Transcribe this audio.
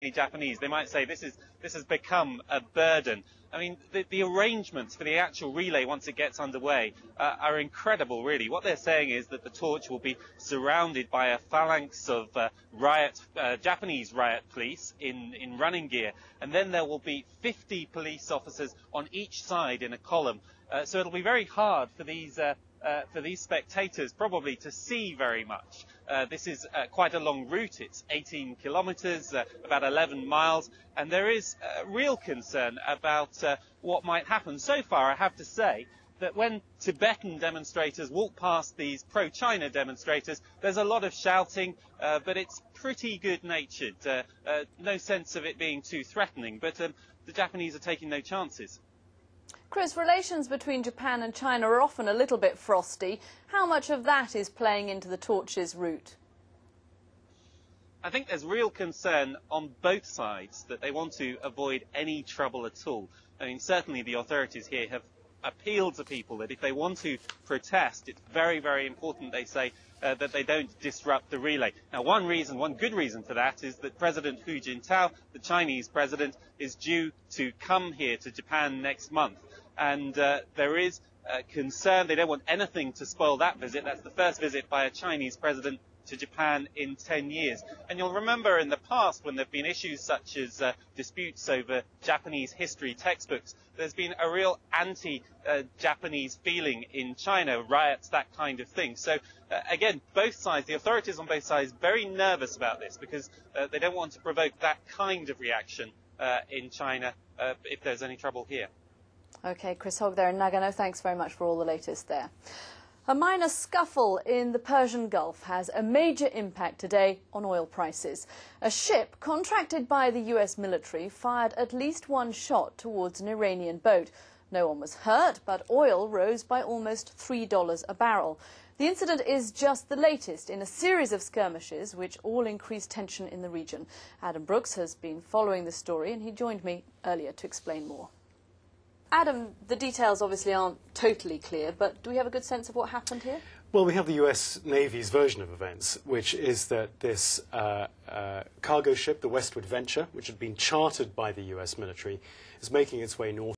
Japanese, they might say this has become a burden. I mean, the arrangements for the actual relay once it gets underway are incredible, really. What they're saying is that the torch will be surrounded by a phalanx of Japanese riot police in running gear, and then there will be 50 police officers on each side in a column. So it'll be very hard for these spectators probably to see very much. This is quite a long route. It's 18 kilometers, about 11 miles, and there is real concern about what might happen. So far, I have to say that when Tibetan demonstrators walk past these pro-China demonstrators, there's a lot of shouting, but it's pretty good-natured. No sense of it being too threatening, but the Japanese are taking no chances. Chris, relations between Japan and China are often a little bit frosty. How much of that is playing into the torch's route? I think there's real concern on both sides that they want to avoid any trouble at all. I mean, certainly the authorities here have appealed to people that if they want to protest, it's very, very important, they say, that they don't disrupt the relay. Now, one good reason for that is that President Hu Jintao, the Chinese president, is due to come here to Japan next month. And there is concern. They don't want anything to spoil that visit. That's the first visit by a Chinese president to Japan in 10 years. And you'll remember in the past when there have been issues such as disputes over Japanese history textbooks, there's been a real anti-Japanese feeling in China, riots, that kind of thing. So again, both sides, the authorities on both sides, very nervous about this because they don't want to provoke that kind of reaction in China if there's any trouble here. OK, Chris Hogg there in Nagano. Thanks very much for all the latest there. A minor scuffle in the Persian Gulf has a major impact today on oil prices. A ship contracted by the US military fired at least one shot towards an Iranian boat. No one was hurt, but oil rose by almost $3 a barrel. The incident is just the latest in a series of skirmishes which all increase tension in the region. Adam Brooks has been following the story and he joined me earlier to explain more. Adam, the details obviously aren't totally clear, but do we have a good sense of what happened here? Well, we have the US Navy's version of events, which is that this cargo ship, the Westward Venture, which had been chartered by the US military, is making its way north.